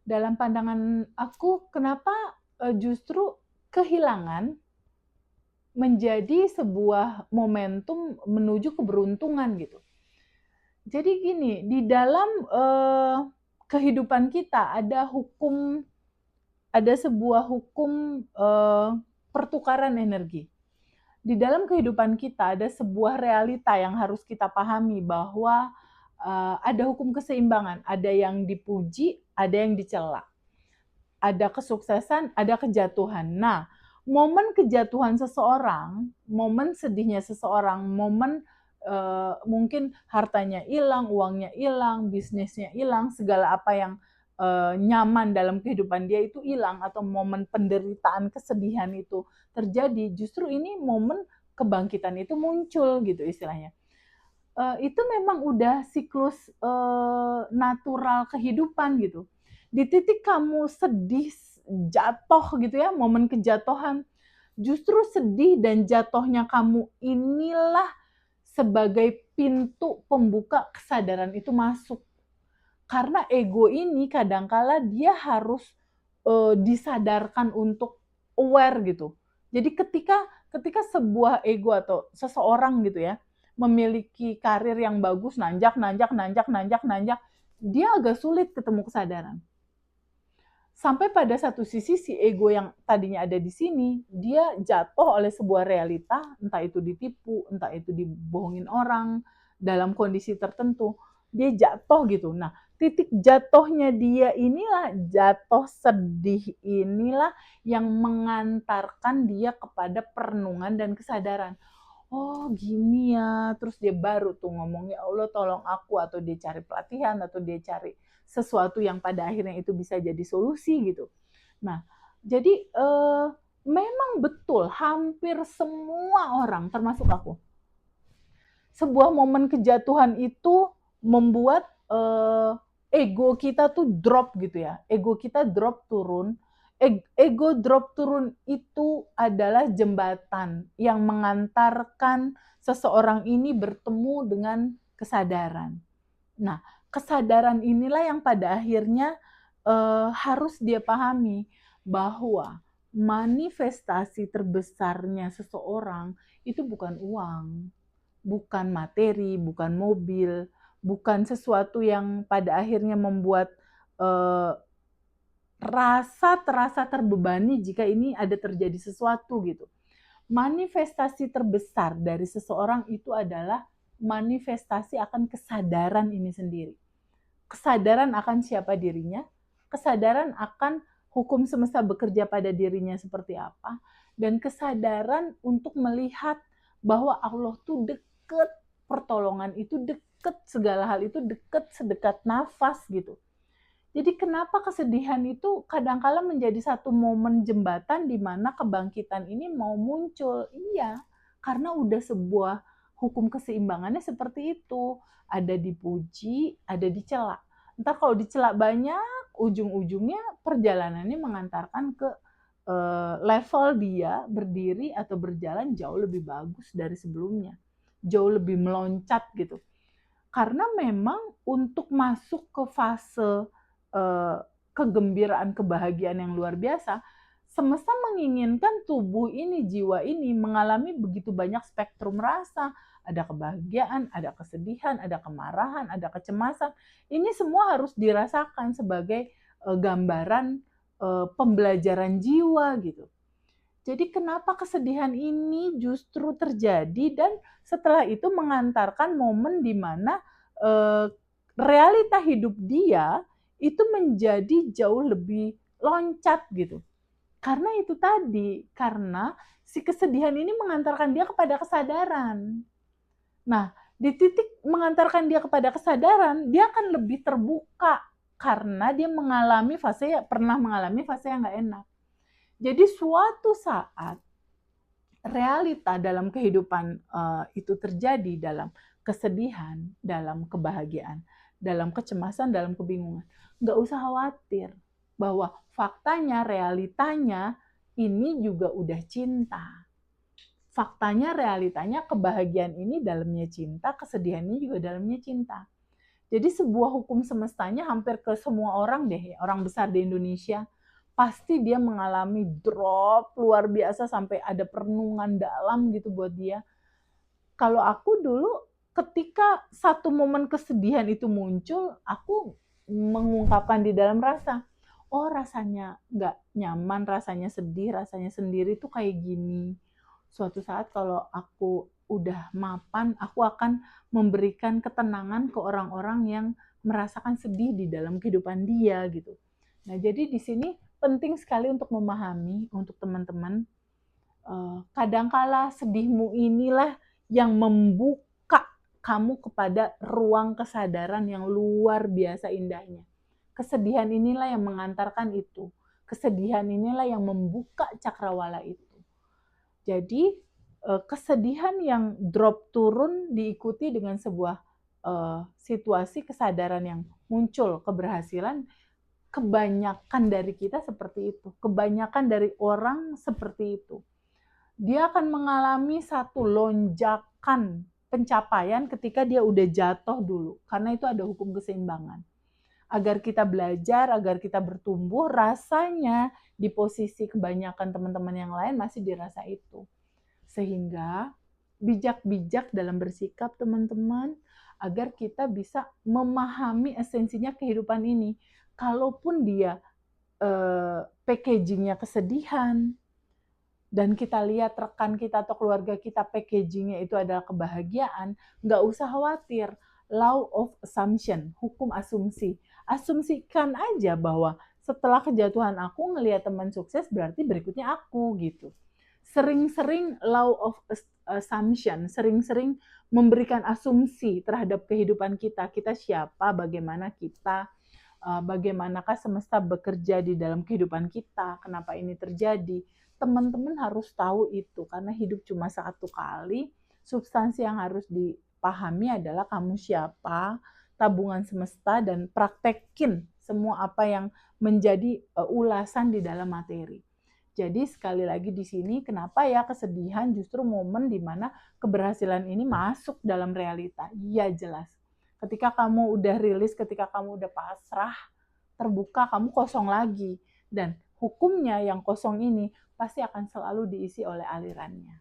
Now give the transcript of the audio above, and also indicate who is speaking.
Speaker 1: Dalam pandangan aku, kenapa justru kehilangan menjadi sebuah momentum menuju keberuntungan gitu. Jadi gini, di dalam kehidupan kita ada sebuah hukum pertukaran energi. Di dalam kehidupan kita ada sebuah realita yang harus kita pahami bahwa ada hukum keseimbangan, ada yang dipuji, ada yang dicela. Ada kesuksesan, ada kejatuhan. Nah, momen kejatuhan seseorang, momen sedihnya seseorang, momen mungkin hartanya hilang, uangnya hilang, bisnisnya hilang, segala apa yang nyaman dalam kehidupan dia itu hilang, atau momen penderitaan, kesedihan itu terjadi, justru ini momen kebangkitan itu muncul gitu istilahnya. Itu memang udah siklus natural kehidupan gitu. Di titik kamu sedih, jatuh gitu ya, momen kejatuhan, justru sedih dan jatuhnya kamu inilah sebagai pintu pembuka kesadaran itu masuk. Karena ego ini kadangkala dia harus disadarkan untuk aware gitu. Jadi ketika sebuah ego atau seseorang gitu ya memiliki karir yang bagus, nanjak, nanjak, nanjak, nanjak, nanjak, dia agak sulit ketemu kesadaran. Sampai pada satu sisi si ego yang tadinya ada di sini, dia jatuh oleh sebuah realita, entah itu ditipu, entah itu dibohongin orang dalam kondisi tertentu, dia jatuh gitu. Nah, titik jatuhnya dia inilah, jatuh sedih inilah yang mengantarkan dia kepada perenungan dan kesadaran. Oh gini ya, terus dia baru tuh ngomong, ya Allah tolong aku, atau dia cari pelatihan, atau dia cari sesuatu yang pada akhirnya itu bisa jadi solusi gitu. Nah, jadi memang betul hampir semua orang, termasuk aku, sebuah momen kejatuhan itu membuat ego kita tuh drop gitu ya. Ego kita drop turun. Ego drop turun itu adalah jembatan yang mengantarkan seseorang ini bertemu dengan kesadaran. Nah, kesadaran inilah yang pada akhirnya harus dia pahami bahwa manifestasi terbesarnya seseorang itu bukan uang, bukan materi, bukan mobil, bukan sesuatu yang pada akhirnya membuat eh, terasa terbebani jika ini ada terjadi sesuatu gitu. Manifestasi terbesar dari seseorang itu adalah manifestasi akan kesadaran ini sendiri. Kesadaran akan siapa dirinya, kesadaran akan hukum semesta bekerja pada dirinya seperti apa, dan kesadaran untuk melihat bahwa Allah tuh deket, pertolongan itu deket, segala hal itu deket, sedekat nafas gitu. Jadi kenapa kesedihan itu kadangkala menjadi satu momen jembatan di mana kebangkitan ini mau muncul? Iya, karena udah sebuah hukum keseimbangannya seperti itu. Ada dipuji, ada dicela. Entar kalau dicela banyak, ujung-ujungnya perjalanannya mengantarkan ke level dia berdiri atau berjalan jauh lebih bagus dari sebelumnya. Jauh lebih meloncat gitu. Karena memang untuk masuk ke fase kegembiraan, kebahagiaan yang luar biasa, semesta menginginkan tubuh ini, jiwa ini mengalami begitu banyak spektrum rasa. Ada kebahagiaan, ada kesedihan, ada kemarahan, ada kecemasan. Ini semua harus dirasakan sebagai gambaran pembelajaran jiwa gitu. Jadi kenapa kesedihan ini justru terjadi dan setelah itu mengantarkan momen di mana eh, realita hidup dia itu menjadi jauh lebih loncat gitu. Karena itu tadi, karena si kesedihan ini mengantarkan dia kepada kesadaran. Nah, di titik mengantarkan dia kepada kesadaran, dia akan lebih terbuka karena dia pernah mengalami fase yang nggak enak. Jadi suatu saat realita dalam kehidupan itu terjadi, dalam kesedihan, dalam kebahagiaan, dalam kecemasan, dalam kebingungan, nggak usah khawatir bahwa faktanya, realitanya ini juga udah cinta. Faktanya, realitanya kebahagiaan ini dalamnya cinta, kesedihan ini juga dalamnya cinta. Jadi sebuah hukum semestanya hampir ke semua orang deh, orang besar di Indonesia, pasti dia mengalami drop luar biasa sampai ada perenungan dalam gitu buat dia. Kalau aku dulu ketika satu momen kesedihan itu muncul, aku mengungkapkan di dalam rasa, oh rasanya nggak nyaman, rasanya sedih, rasanya sendiri tuh kayak gini. Suatu saat kalau aku udah mapan, aku akan memberikan ketenangan ke orang-orang yang merasakan sedih di dalam kehidupan dia gitu. Nah, jadi di sini penting sekali untuk memahami untuk teman-teman, kadangkala sedihmu inilah yang membuka kamu kepada ruang kesadaran yang luar biasa indahnya. Kesedihan inilah yang mengantarkan itu. Kesedihan inilah yang membuka cakrawala itu. Jadi kesedihan yang drop turun diikuti dengan sebuah situasi kesadaran yang muncul, keberhasilan. Kebanyakan dari kita seperti itu. Kebanyakan dari orang seperti itu. Dia akan mengalami satu lonjakan pencapaian ketika dia udah jatuh dulu. Karena itu ada hukum keseimbangan. Agar kita belajar, agar kita bertumbuh, rasanya di posisi kebanyakan teman-teman yang lain masih dirasa itu. Sehingga bijak-bijak dalam bersikap teman-teman, agar kita bisa memahami esensinya kehidupan ini. Kalaupun dia packagingnya kesedihan, dan kita lihat rekan kita atau keluarga kita packagingnya itu adalah kebahagiaan, nggak usah khawatir. Law of assumption, hukum asumsi. Asumsikan aja bahwa setelah kejatuhan aku ngelihat teman sukses berarti berikutnya aku gitu. Sering-sering law of assumption, sering-sering memberikan asumsi terhadap kehidupan kita. Kita siapa, bagaimana kita, bagaimanakah semesta bekerja di dalam kehidupan kita, kenapa ini terjadi. Teman-teman harus tahu itu, karena hidup cuma satu kali. Substansi yang harus dipahami adalah kamu siapa, tabungan semesta, dan praktekin semua apa yang menjadi ulasan di dalam materi. Jadi sekali lagi di sini, kenapa ya kesedihan justru momen di mana keberhasilan ini masuk dalam realita? Iya jelas. Ketika kamu udah rilis, ketika kamu udah pasrah, terbuka, kamu kosong lagi. Dan hukumnya yang kosong ini pasti akan selalu diisi oleh alirannya.